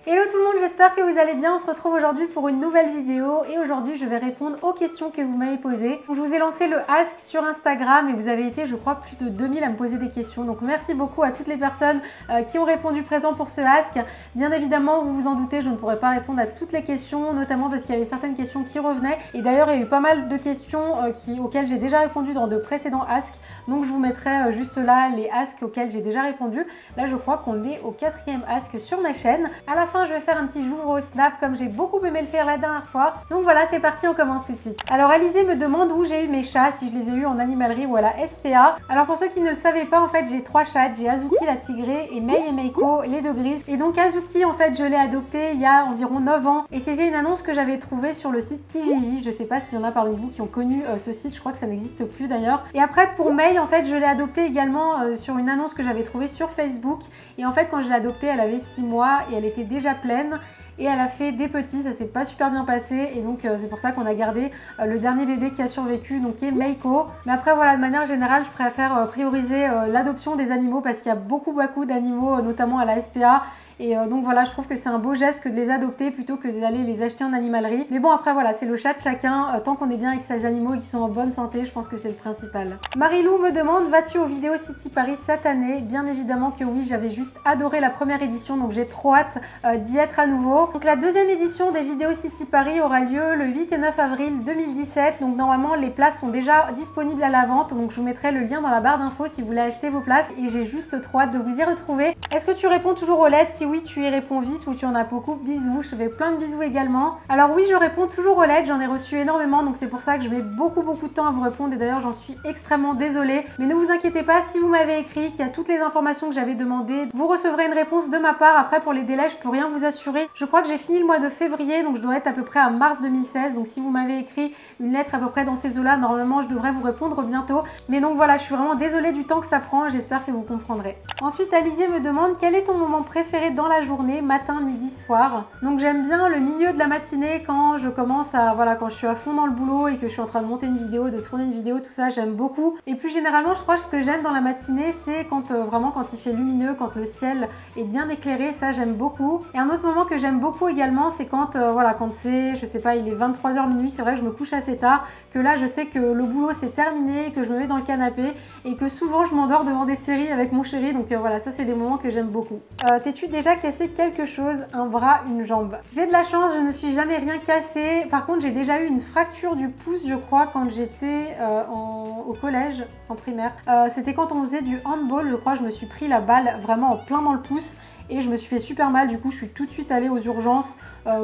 Hello tout le monde, j'espère que vous allez bien. On se retrouve aujourd'hui pour une nouvelle vidéo et aujourd'hui je vais répondre aux questions que vous m'avez posées. Donc, je vous ai lancé le Ask sur Instagram et vous avez été, je crois, plus de 2000 à me poser des questions. Donc merci beaucoup à toutes les personnes qui ont répondu présent pour ce Ask. Bien évidemment, vous vous en doutez, je ne pourrais pas répondre à toutes les questions, notamment parce qu'il y avait certaines questions qui revenaient. Et d'ailleurs, il y a eu pas mal de questions auxquelles j'ai déjà répondu dans de précédents Ask. Donc je vous mettrai juste là les Ask auxquels j'ai déjà répondu. Là, je crois qu'on est au 4e Ask sur ma chaîne. À la fin, je vais faire un petit jour au snap comme j'ai beaucoup aimé le faire la dernière fois. Donc voilà, c'est parti, on commence tout de suite. Alors Alizé me demande où j'ai eu mes chats, si je les ai eus en animalerie ou à la SPA. Alors pour ceux qui ne le savaient pas, en fait j'ai 3 chats. J'ai Azuki la tigrée et Mei et Meiko, les 2 grises. Et donc Azuki, en fait, je l'ai adopté il y a environ 9 ans. Et c'était une annonce que j'avais trouvée sur le site Kijiji. Je sais pas s'il y en a parmi vous qui ont connu ce site, je crois que ça n'existe plus d'ailleurs. Et après pour Mei, en fait, je l'ai adoptée également sur une annonce que j'avais trouvée sur Facebook. Et en fait, quand je l'ai adoptée, elle avait 6 mois et elle était déjà pleine. Et elle a fait des petits, ça s'est pas super bien passé et donc c'est pour ça qu'on a gardé le dernier bébé qui a survécu, donc qui est Meiko. Mais après voilà, de manière générale, je préfère prioriser l'adoption des animaux parce qu'il y a beaucoup d'animaux, notamment à la SPA. Et donc voilà, je trouve que c'est un beau geste que de les adopter plutôt que d'aller les acheter en animalerie. Mais bon, après voilà, c'est le chat de chacun. Tant qu'on est bien avec ses animaux et qu'ils sont en bonne santé, je pense que c'est le principal. Marilou me demande, vas-tu au Vidéo City Paris cette année? Bien évidemment que oui, j'avais juste adoré la première édition, donc j'ai trop hâte d'y être à nouveau. Donc la deuxième édition des Vidéo City Paris aura lieu le 8 et 9 avril 2017. Donc normalement, les places sont déjà disponibles à la vente. Donc je vous mettrai le lien dans la barre d'infos si vous voulez acheter vos places. Et j'ai juste trop hâte de vous y retrouver. Est-ce que tu réponds toujours aux lettres? Si oui, tu y réponds vite ou tu en as beaucoup. Bisous, je te fais plein de bisous également. Alors oui, je réponds toujours aux lettres, j'en ai reçu énormément, donc c'est pour ça que je mets beaucoup de temps à vous répondre et d'ailleurs j'en suis extrêmement désolée. Mais ne vous inquiétez pas, si vous m'avez écrit, qu'il y a toutes les informations que j'avais demandées, vous recevrez une réponse de ma part. Après pour les délais, je peux rien vous assurer. Je crois que j'ai fini le mois de février, donc je dois être à peu près à mars 2016. Donc si vous m'avez écrit une lettre à peu près dans ces eaux-là, normalement je devrais vous répondre bientôt. Mais donc voilà, je suis vraiment désolée du temps que ça prend, j'espère que vous comprendrez. Ensuite, Alizé me demande quel est ton moment préféré dans la journée, matin, midi, soir. Donc j'aime bien le milieu de la matinée quand je commence à, voilà, quand je suis à fond dans le boulot et que je suis en train de monter une vidéo, de tourner une vidéo, tout ça, j'aime beaucoup. Et plus généralement, je crois que ce que j'aime dans la matinée, c'est quand vraiment quand il fait lumineux, quand le ciel est bien éclairé, ça j'aime beaucoup. Et un autre moment que j'aime beaucoup également, c'est quand, voilà, quand c'est, je sais pas, il est 23h minuit, c'est vrai que je me couche assez tard, que là je sais que le boulot c'est terminé, que je me mets dans le canapé et que souvent je m'endors devant des séries avec mon chéri, donc voilà, ça c'est des moments que j'aime beaucoup. T'es-tu déjà cassé quelque chose, un bras, une jambe? J'ai de la chance, je ne suis jamais rien cassé. Par contre, j'ai déjà eu une fracture du pouce, je crois, quand j'étais au collège, en primaire. C'était quand on faisait du handball, je crois, je me suis pris la balle vraiment en plein dans le pouce. Et je me suis fait super mal, du coup je suis tout de suite allée aux urgences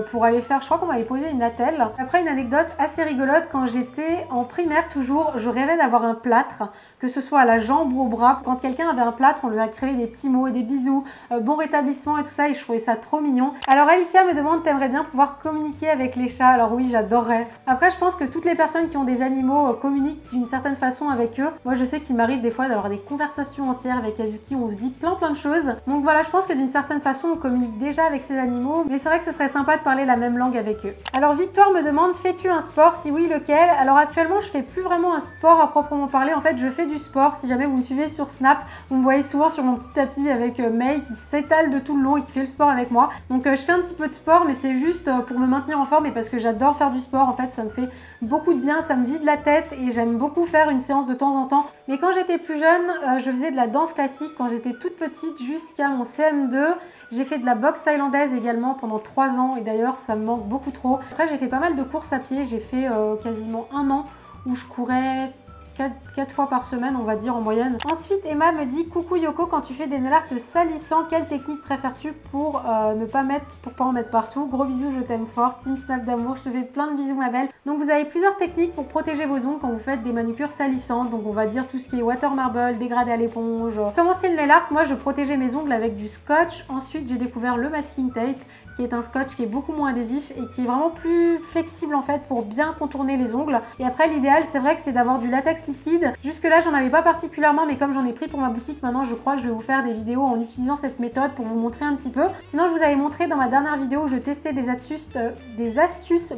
pour aller faire, je crois qu'on m'avait posé une attelle. Après une anecdote assez rigolote, quand j'étais en primaire toujours, je rêvais d'avoir un plâtre, que ce soit à la jambe ou au bras. Quand quelqu'un avait un plâtre, on lui a créé des petits mots et des bisous, bon rétablissement et tout ça, et je trouvais ça trop mignon. Alors Alicia me demande, t'aimerais bien pouvoir communiquer avec les chats? Alors oui, j'adorerais. Après je pense que toutes les personnes qui ont des animaux communiquent d'une certaine façon avec eux. Moi je sais qu'il m'arrive des fois d'avoir des conversations entières avec Azuki où on se dit plein de choses. Donc voilà, je pense que d'une certaine façon on communique déjà avec ces animaux, mais c'est vrai que ce serait sympa de parler la même langue avec eux. Alors Victoire me demande, fais-tu un sport? Si oui, lequel? Alors actuellement je fais plus vraiment un sport à proprement parler. En fait je fais du sport. Si jamais vous me suivez sur Snap, vous me voyez souvent sur mon petit tapis avec Mei qui s'étale de tout le long et qui fait le sport avec moi. Donc je fais un petit peu de sport, mais c'est juste pour me maintenir en forme et parce que j'adore faire du sport. En fait ça me fait beaucoup de bien, ça me vide la tête et j'aime beaucoup faire une séance de temps en temps. Mais quand j'étais plus jeune, je faisais de la danse classique quand j'étais toute petite jusqu'à mon CM2. J'ai fait de la boxe thaïlandaise également pendant 3 ans et d'ailleurs ça me manque beaucoup trop. Après j'ai fait pas mal de courses à pied, j'ai fait quasiment 1 an où je courais 4 fois par semaine, on va dire en moyenne. Ensuite, Emma me dit, coucou Yoko, quand tu fais des nail art salissants, quelle technique préfères-tu pour ne pas en mettre partout? Gros bisous, je t'aime fort. Team Snap d'amour, je te fais plein de bisous ma belle. Donc vous avez plusieurs techniques pour protéger vos ongles quand vous faites des manucures salissantes. Donc on va dire tout ce qui est water marble, dégradé à l'éponge. Commencer le nail art, moi je protégeais mes ongles avec du scotch. Ensuite j'ai découvert le masking tape, qui est un scotch qui est beaucoup moins adhésif et qui est vraiment plus flexible en fait pour bien contourner les ongles. Et après l'idéal c'est vrai que c'est d'avoir du latex liquide. Jusque là j'en avais pas particulièrement, mais comme j'en ai pris pour ma boutique, maintenant je crois que je vais vous faire des vidéos en utilisant cette méthode pour vous montrer un petit peu. Sinon je vous avais montré dans ma dernière vidéo où je testais des astuces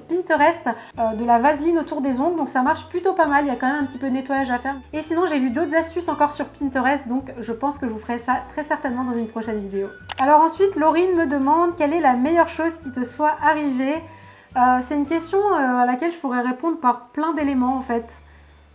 Pinterest de la vaseline autour des ongles, donc ça marche plutôt pas mal, il y a quand même un petit peu de nettoyage à faire. Et sinon j'ai vu d'autres astuces encore sur Pinterest, donc je pense que je vous ferai ça très certainement dans une prochaine vidéo. Alors ensuite Laurine me demande quelle est la meilleure chose qui te soit arrivée. C'est une question à laquelle je pourrais répondre par plein d'éléments en fait.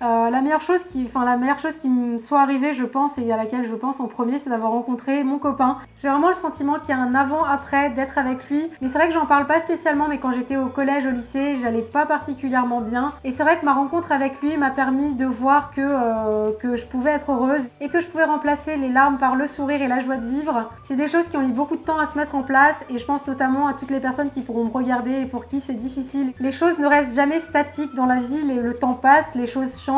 La meilleure chose qui me soit arrivée, je pense, et à laquelle je pense en premier, c'est d'avoir rencontré mon copain. J'ai vraiment le sentiment qu'il y a un avant-après d'être avec lui. Mais c'est vrai que j'en parle pas spécialement, mais quand j'étais au collège, au lycée, j'allais pas particulièrement bien. Et c'est vrai que ma rencontre avec lui m'a permis de voir que je pouvais être heureuse et que je pouvais remplacer les larmes par le sourire et la joie de vivre. C'est des choses qui ont mis beaucoup de temps à se mettre en place et je pense notamment à toutes les personnes qui pourront me regarder et pour qui c'est difficile. Les choses ne restent jamais statiques dans la vie, le temps passe, les choses changent.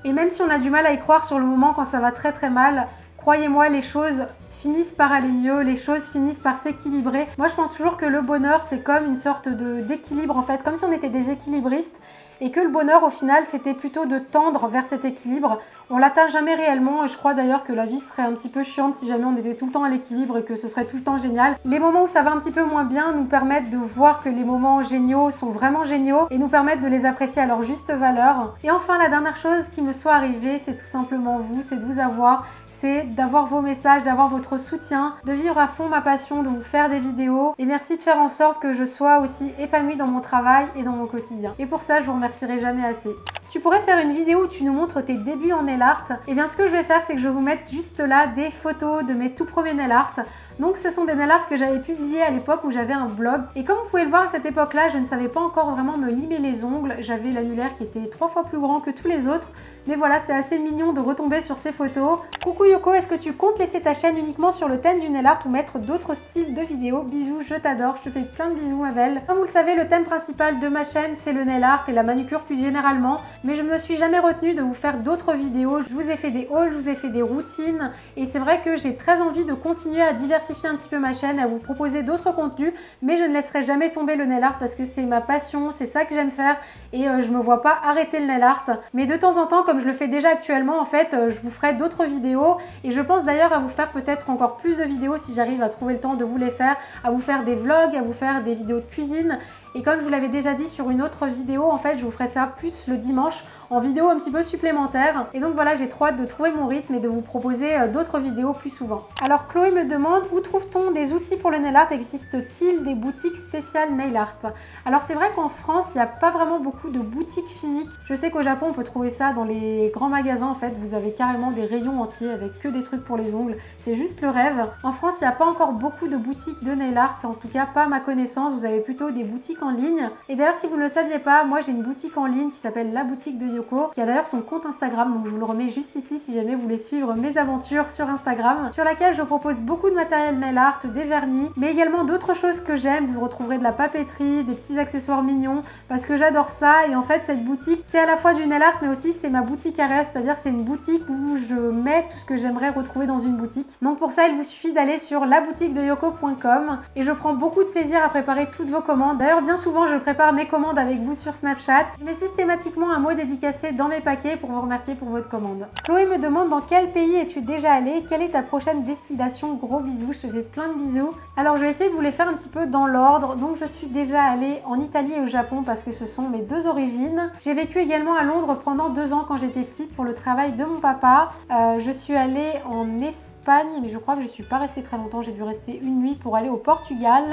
Et même si on a du mal à y croire sur le moment quand ça va très très mal, croyez-moi, les choses finissent par aller mieux, les choses finissent par s'équilibrer. Moi je pense toujours que le bonheur c'est comme une sorte d'équilibre en fait, comme si on était des équilibristes et que le bonheur au final c'était plutôt de tendre vers cet équilibre. On l'atteint jamais réellement et je crois d'ailleurs que la vie serait un petit peu chiante si jamais on était tout le temps à l'équilibre et que ce serait tout le temps génial. Les moments où ça va un petit peu moins bien nous permettent de voir que les moments géniaux sont vraiment géniaux et nous permettent de les apprécier à leur juste valeur. Et enfin la dernière chose qui me soit arrivée, c'est tout simplement vous, c'est de vous avoir, c'est d'avoir vos messages, d'avoir votre soutien, de vivre à fond ma passion, de vous faire des vidéos et merci de faire en sorte que je sois aussi épanouie dans mon travail et dans mon quotidien. Et pour ça, je vous remercierai jamais assez. Tu pourrais faire une vidéo où tu nous montres tes débuts en nail art. Et bien ce que je vais faire, c'est que je vais vous mettre juste là des photos de mes tout premiers nail art. Donc ce sont des nail art que j'avais publiés à l'époque où j'avais un blog. Et comme vous pouvez le voir à cette époque-là, je ne savais pas encore vraiment me limer les ongles. J'avais l'annulaire qui était 3 fois plus grand que tous les autres. Mais voilà, c'est assez mignon de retomber sur ces photos. Coucou Yoko, est-ce que tu comptes laisser ta chaîne uniquement sur le thème du nail art ou mettre d'autres styles de vidéos? Bisous, je t'adore, je te fais plein de bisous ma belle. Comme vous le savez, le thème principal de ma chaîne, c'est le nail art et la manucure plus généralement. Mais je ne me suis jamais retenue de vous faire d'autres vidéos. Je vous ai fait des hauls, je vous ai fait des routines. Et c'est vrai que j'ai très envie de continuer à diversifier un petit peu ma chaîne, à vous proposer d'autres contenus. Mais je ne laisserai jamais tomber le nail art parce que c'est ma passion, c'est ça que j'aime faire. Et je me vois pas arrêter le nail art. Mais de temps en temps, comme je le fais déjà actuellement, en fait, je vous ferai d'autres vidéos. Et je pense d'ailleurs à vous faire peut-être encore plus de vidéos si j'arrive à trouver le temps de vous les faire. À vous faire des vlogs, à vous faire des vidéos de cuisine. Et comme je vous l'avais déjà dit sur une autre vidéo, en fait, je vous ferai ça plus le dimanche en vidéo un petit peu supplémentaire. Et donc voilà, j'ai trop hâte de trouver mon rythme et de vous proposer d'autres vidéos plus souvent. Alors Chloé me demande, où trouve-t-on des outils pour le nail art? Existe-t-il des boutiques spéciales nail art? Alors c'est vrai qu'en France, il n'y a pas vraiment beaucoup de boutiques physiques. Je sais qu'au Japon, on peut trouver ça dans les grands magasins. En fait, vous avez carrément des rayons entiers avec que des trucs pour les ongles. C'est juste le rêve. En France, il n'y a pas encore beaucoup de boutiques de nail art. En tout cas, pas à ma connaissance. Vous avez plutôt des boutiques en ligne. Et d'ailleurs, si vous ne le saviez pas, moi j'ai une boutique en ligne qui s'appelle La Boutique de Yoko, qui a d'ailleurs son compte Instagram, donc je vous le remets juste ici si jamais vous voulez suivre mes aventures sur Instagram, sur laquelle je propose beaucoup de matériel nail art, des vernis, mais également d'autres choses que j'aime. Vous retrouverez de la papeterie, des petits accessoires mignons, parce que j'adore ça. Et en fait, cette boutique, c'est à la fois du nail art, mais aussi c'est ma boutique à rêve, c'est-à-dire c'est une boutique où je mets tout ce que j'aimerais retrouver dans une boutique. Donc pour ça, il vous suffit d'aller sur laboutiquedeyoko.com et je prends beaucoup de plaisir à préparer toutes vos commandes. D'ailleurs, bien souvent, je prépare mes commandes avec vous sur Snapchat. Je mets systématiquement un mot dédicacé dans mes paquets pour vous remercier pour votre commande. Chloé me demande dans quel pays es-tu déjà allée? Quelle est ta prochaine destination? Gros bisous, je te fais plein de bisous. Alors je vais essayer de vous les faire un petit peu dans l'ordre. Donc je suis déjà allée en Italie et au Japon parce que ce sont mes deux origines. J'ai vécu également à Londres pendant 2 ans quand j'étais petite pour le travail de mon papa. Je suis allée en Espagne, mais je crois que je ne suis pas restée très longtemps. J'ai dû rester une nuit pour aller au Portugal.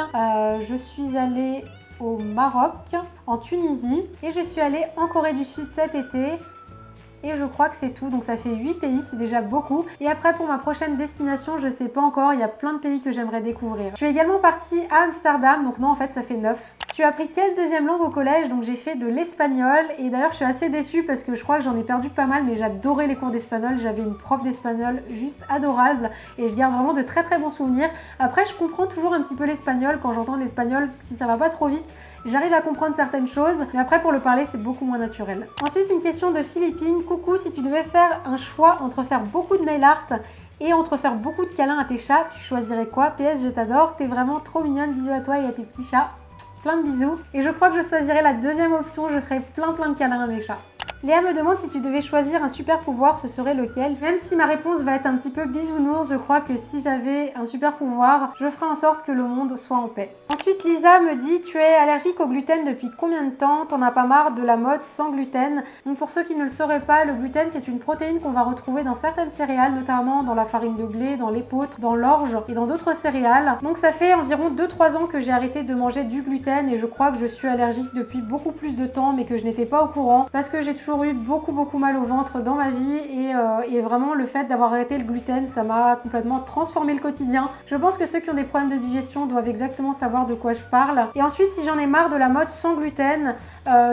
Je suis allée au Maroc, en Tunisie et je suis allée en Corée du Sud cet été. Et je crois que c'est tout, donc ça fait 8 pays, c'est déjà beaucoup. Et après pour ma prochaine destination, je sais pas encore, il y a plein de pays que j'aimerais découvrir. Je suis également partie à Amsterdam, donc non en fait ça fait 9. Tu as appris quelle deuxième langue au collège? Donc j'ai fait de l'espagnol et d'ailleurs je suis assez déçue parce que je crois que j'en ai perdu pas mal, mais j'adorais les cours d'espagnol. J'avais une prof d'espagnol juste adorable et je garde vraiment de très très bons souvenirs. Après je comprends toujours un petit peu l'espagnol quand j'entends l'espagnol, si ça va pas trop vite. J'arrive à comprendre certaines choses, mais après pour le parler c'est beaucoup moins naturel. Ensuite une question de Philippine. Coucou, si tu devais faire un choix entre faire beaucoup de nail art et entre faire beaucoup de câlins à tes chats, tu choisirais quoi? PS, je t'adore, t'es vraiment trop mignonne, bisous à toi et à tes petits chats. Plein de bisous. Et je crois que je choisirais la deuxième option, je ferai plein de câlins à mes chats. Léa me demande si tu devais choisir un super pouvoir, ce serait lequel? Même si ma réponse va être un petit peu bisounours, je crois que si j'avais un super pouvoir, je ferais en sorte que le monde soit en paix. Ensuite, Lisa me dit, tu es allergique au gluten depuis combien de temps? T'en as pas marre de la mode sans gluten? Donc pour ceux qui ne le sauraient pas, le gluten c'est une protéine qu'on va retrouver dans certaines céréales, notamment dans la farine de blé, dans l'épeautre, dans l'orge et dans d'autres céréales. Donc ça fait environ 2-3 ans que j'ai arrêté de manger du gluten et je crois que je suis allergique depuis beaucoup plus de temps mais que je n'étais pas au courant parce que j'ai toujours eu beaucoup mal au ventre dans ma vie et vraiment le fait d'avoir arrêté le gluten ça m'a complètement transformé le quotidien. Je pense que ceux qui ont des problèmes de digestion doivent exactement savoir de quoi je parle. Et ensuite si j'en ai marre de la mode sans gluten,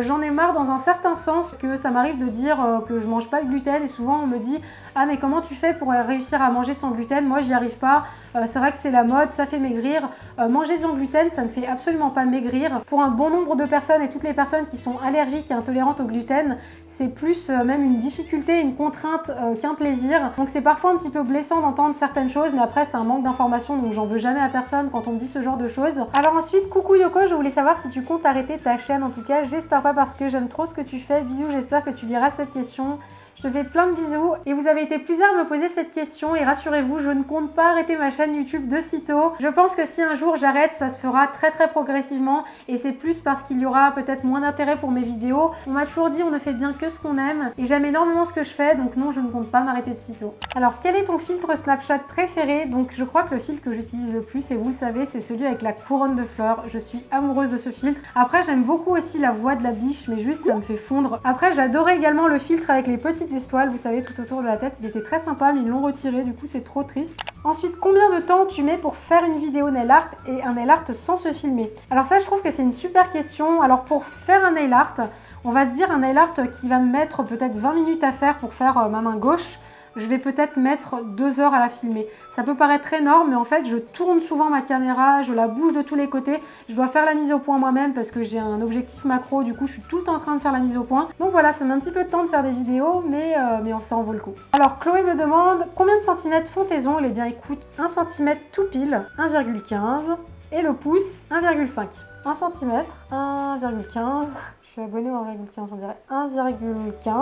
j'en ai marre dans un certain sens que ça m'arrive de dire que je mange pas de gluten et souvent on me dit ah mais comment tu fais pour réussir à manger sans gluten? Moi j'y arrive pas, c'est vrai que c'est la mode, ça fait maigrir. Manger sans gluten ça ne fait absolument pas maigrir. Pour un bon nombre de personnes et toutes les personnes qui sont allergiques et intolérantes au gluten, c'est plus même une difficulté, une contrainte qu'un plaisir. Donc c'est parfois un petit peu blessant d'entendre certaines choses mais après c'est un manque d'information donc j'en veux jamais à personne quand on me dit ce genre de choses. Alors ensuite coucou Yoko, je voulais savoir si tu comptes arrêter ta chaîne, en tout cas j'espère pas parce que j'aime trop ce que tu fais. Bisous, j'espère que tu liras cette question. Je te fais plein de bisous et vous avez été plusieurs à me poser cette question et rassurez-vous, je ne compte pas arrêter ma chaîne YouTube de sitôt. Je pense que si un jour j'arrête, ça se fera très progressivement et c'est plus parce qu'il y aura peut-être moins d'intérêt pour mes vidéos. On m'a toujours dit on ne fait bien que ce qu'on aime et j'aime énormément ce que je fais donc non, je ne compte pas m'arrêter de sitôt. Alors quel est ton filtre Snapchat préféré? Donc je crois que le filtre que j'utilise le plus et vous le savez, c'est celui avec la couronne de fleurs. Je suis amoureuse de ce filtre. Après j'aime beaucoup aussi la voix de la biche mais juste ça me fait fondre. Après j'adorais également le filtre avec les petites étoiles, vous savez, tout autour de la tête. Il était très sympa, mais ils l'ont retiré, du coup c'est trop triste. Ensuite, combien de temps tu mets pour faire une vidéo nail art et un nail art sans se filmer? Alors ça, je trouve que c'est une super question. Alors pour faire un nail art, on va dire un nail art qui va me mettre peut-être 20 minutes à faire pour faire ma main gauche. Je vais peut-être mettre 2 heures à la filmer. Ça peut paraître énorme, mais en fait, je tourne souvent ma caméra, je la bouge de tous les côtés. Je dois faire la mise au point moi-même parce que j'ai un objectif macro, du coup, je suis tout le temps en train de faire la mise au point. Donc voilà, ça met un petit peu de temps de faire des vidéos, mais ça en vaut le coup. Alors, Chloé me demande combien de centimètres font tes ongles? Eh bien, écoute, 1 cm tout pile, 1,15 et le pouce, 1,5. 1 cm, 1,15. Je suis abonnée au 1,15, on dirait 1,15,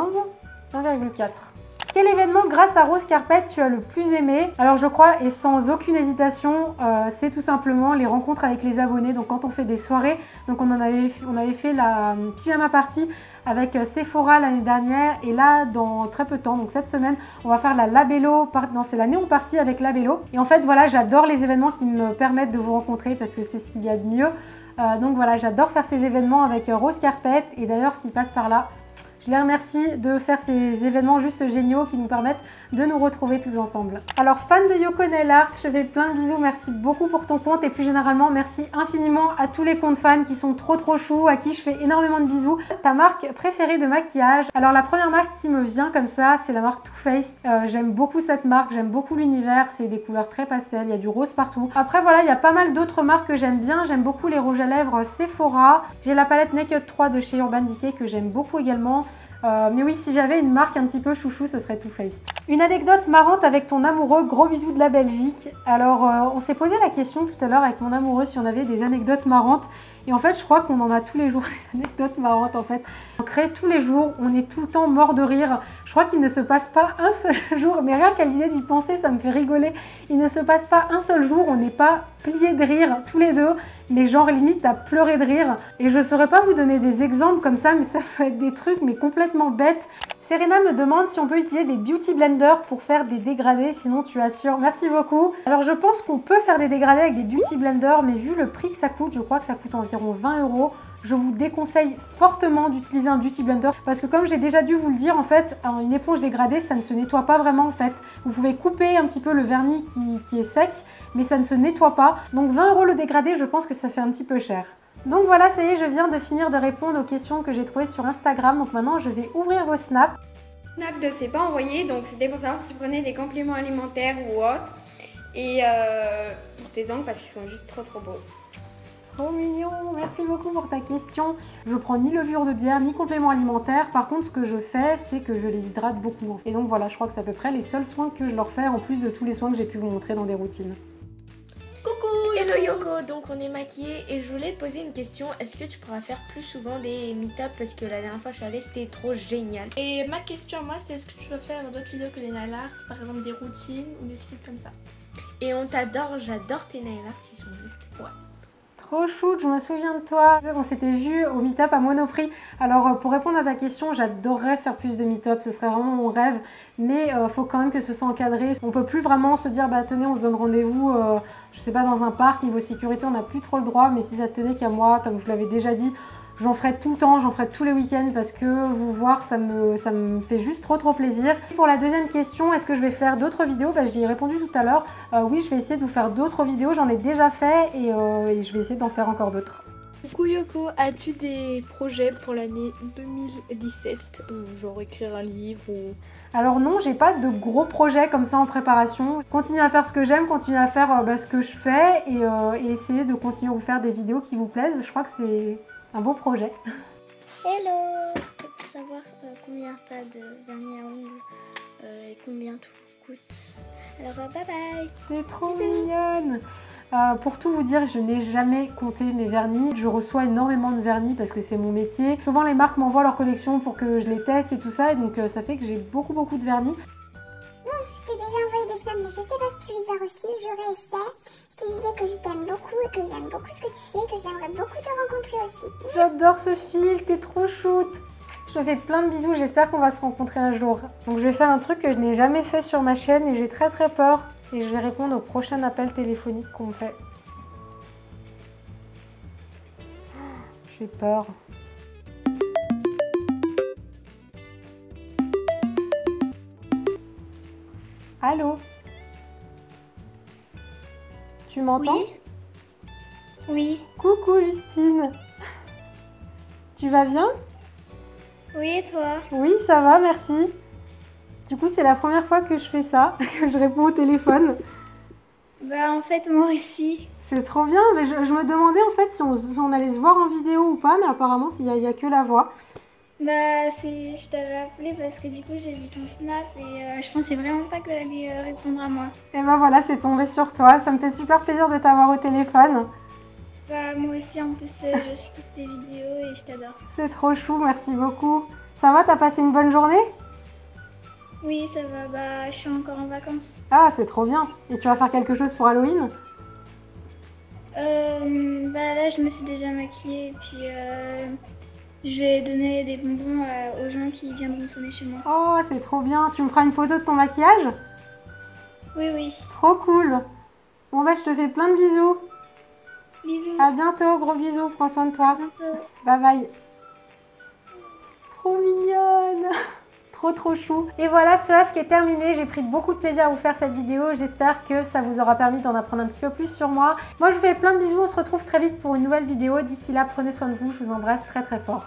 1,4. Quel événement grâce à Rose Carpet tu as le plus aimé? Alors je crois et sans aucune hésitation, c'est tout simplement les rencontres avec les abonnés. Donc quand on fait des soirées, donc on avait fait la pyjama party avec Sephora l'année dernière et là dans très peu de temps, donc cette semaine, on va faire la Labello, non c'est la Néon Party avec Labello. Et en fait voilà, j'adore les événements qui me permettent de vous rencontrer parce que c'est ce qu'il y a de mieux. Donc voilà, j'adore faire ces événements avec Rose Carpet et d'ailleurs s'il passe par là, je les remercie de faire ces événements juste géniaux qui nous permettent de nous retrouver tous ensemble. Alors fan de Yoko Nail Art, je te fais plein de bisous, merci beaucoup pour ton compte et plus généralement merci infiniment à tous les comptes fans qui sont trop choux, à qui je fais énormément de bisous. Ta marque préférée de maquillage? Alors la première marque qui me vient comme ça, c'est la marque Too Faced. J'aime beaucoup cette marque, j'aime beaucoup l'univers, c'est des couleurs très pastel, il y a du rose partout. Après voilà, il y a pas mal d'autres marques que j'aime bien, j'aime beaucoup les rouges à lèvres Sephora, j'ai la palette Naked 3 de chez Urban Decay que j'aime beaucoup également. Mais oui, si j'avais une marque un petit peu chouchou, ce serait Too Faced. Une anecdote marrante avec ton amoureux, gros bisous de la Belgique. Alors, on s'est posé la question tout à l'heure avec mon amoureux si on avait des anecdotes marrantes. Et en fait, je crois qu'on en a tous les jours des anecdotes marrantes en fait. On crée tous les jours, on est tout le temps mort de rire. Je crois qu'il ne se passe pas un seul jour, mais rien qu'à l'idée d'y penser, ça me fait rigoler. Il ne se passe pas un seul jour, on n'est pas pliés de rire tous les deux, mais genre limite à pleurer de rire. Et je ne saurais pas vous donner des exemples comme ça, mais ça peut être des trucs mais complètement bêtes. Serena me demande si on peut utiliser des beauty blenders pour faire des dégradés, sinon tu assures. Merci beaucoup. Alors je pense qu'on peut faire des dégradés avec des beauty blenders, mais vu le prix que ça coûte, je crois que ça coûte environ 20 €. Je vous déconseille fortement d'utiliser un beauty blender parce que comme j'ai déjà dû vous le dire, en fait, une éponge dégradée, ça ne se nettoie pas vraiment en fait. Vous pouvez couper un petit peu le vernis qui est sec, mais ça ne se nettoie pas. Donc 20 € le dégradé, je pense que ça fait un petit peu cher. Donc voilà, ça y est, je viens de finir de répondre aux questions que j'ai trouvées sur Instagram. Donc maintenant, je vais ouvrir vos snaps. Snap de c'est pas envoyé, donc c'était pour savoir si tu prenais des compléments alimentaires ou autres. Et pour tes ongles parce qu'ils sont juste trop beaux. Trop mignon, merci beaucoup pour ta question. Je prends ni levure de bière ni complément alimentaire. Par contre, ce que je fais, c'est que je les hydrate beaucoup. Et donc voilà, je crois que c'est à peu près les seuls soins que je leur fais en plus de tous les soins que j'ai pu vous montrer dans des routines. Coucou, hello Yoko, donc on est maquillés et je voulais te poser une question. Est-ce que tu pourras faire plus souvent des meet-up parce que la dernière fois je suis allée, c'était trop génial. Et ma question à moi, c'est est-ce que tu vas faire d'autres vidéos que des nail art, par exemple des routines ou des trucs comme ça. Et on t'adore, j'adore tes nail art, ils sont juste... Ouais. Trop chou, je me souviens de toi. On s'était vu au meet-up à Monoprix. Alors pour répondre à ta question, j'adorerais faire plus de meet-up, ce serait vraiment mon rêve. Mais faut quand même que ce soit encadré. On peut plus vraiment se dire, bah tenez, on se donne rendez-vous, je sais pas, dans un parc. Niveau sécurité, on n'a plus trop le droit. Mais si ça tenait qu'à moi, comme je vous l'avais déjà dit, j'en ferai tout le temps, j'en ferai tous les week-ends parce que vous voir, ça me fait juste trop plaisir. Pour la deuxième question, est-ce que je vais faire d'autres vidéos? J'y ai répondu tout à l'heure. Oui, je vais essayer de vous faire d'autres vidéos, j'en ai déjà fait et je vais essayer d'en faire encore d'autres. Coucou Yoko, as-tu des projets pour l'année 2017 ou genre écrire un livre ou... Alors non, j'ai pas de gros projets comme ça en préparation. Continue à faire ce que j'aime, continue à faire ce que je fais et essayer de continuer à vous faire des vidéos qui vous plaisent. Je crois que c'est un beau projet. Hello, c'était pour savoir combien t'as de vernis à ongles et combien tout coûte. Alors bye bye. T'es trop mignonne. Pour tout vous dire, je n'ai jamais compté mes vernis. Je reçois énormément de vernis parce que c'est mon métier. Souvent les marques m'envoient leur collection pour que je les teste et tout ça. Et donc ça fait que j'ai beaucoup de vernis. Non, je t'ai déjà envoyé des snaps, mais je sais pas si tu les as reçus. Je réessaie. Je te disais que je t'aime beaucoup et que j'aime beaucoup ce que tu fais et que j'aimerais beaucoup te rencontrer aussi. J'adore ce fil, t'es trop shoot. Je te fais plein de bisous, j'espère qu'on va se rencontrer un jour. Donc je vais faire un truc que je n'ai jamais fait sur ma chaîne et j'ai très peur. Et je vais répondre au prochain appel téléphonique qu'on me fait. J'ai peur. Allô? Tu m'entends? Oui. Oui. Coucou Justine. Tu vas bien? Oui, et toi? Oui, ça va, merci. Du coup, c'est la première fois que je fais ça, que je réponds au téléphone. Bah en fait moi aussi. C'est trop bien, mais je me demandais en fait si on allait se voir en vidéo ou pas, mais apparemment il y a que la voix. Bah je t'avais appelé parce que du coup j'ai vu ton snap et je pensais vraiment pas que t'allais répondre à moi. Et ben voilà, c'est tombé sur toi, ça me fait super plaisir de t'avoir au téléphone. Bah moi aussi en plus je suis toutes tes vidéos et je t'adore. C'est trop chou, merci beaucoup. Ça va, t'as passé une bonne journée? Oui ça va, bah je suis encore en vacances. Ah, c'est trop bien. Et tu vas faire quelque chose pour Halloween? Bah là je me suis déjà maquillée et puis je vais donner des bonbons aux gens qui viendront sonner chez moi. Oh, c'est trop bien. Tu me feras une photo de ton maquillage? Oui oui. Trop cool. Bon bah je te fais plein de bisous. Bisous. À bientôt, gros bisous, prends soin de toi. À bientôt. Bye bye. Trop mignonne. Trop chou. Et voilà, ce ask est terminé. J'ai pris beaucoup de plaisir à vous faire cette vidéo. J'espère que ça vous aura permis d'en apprendre un petit peu plus sur moi. Moi, je vous fais plein de bisous. On se retrouve très vite pour une nouvelle vidéo. D'ici là, prenez soin de vous. Je vous embrasse très fort.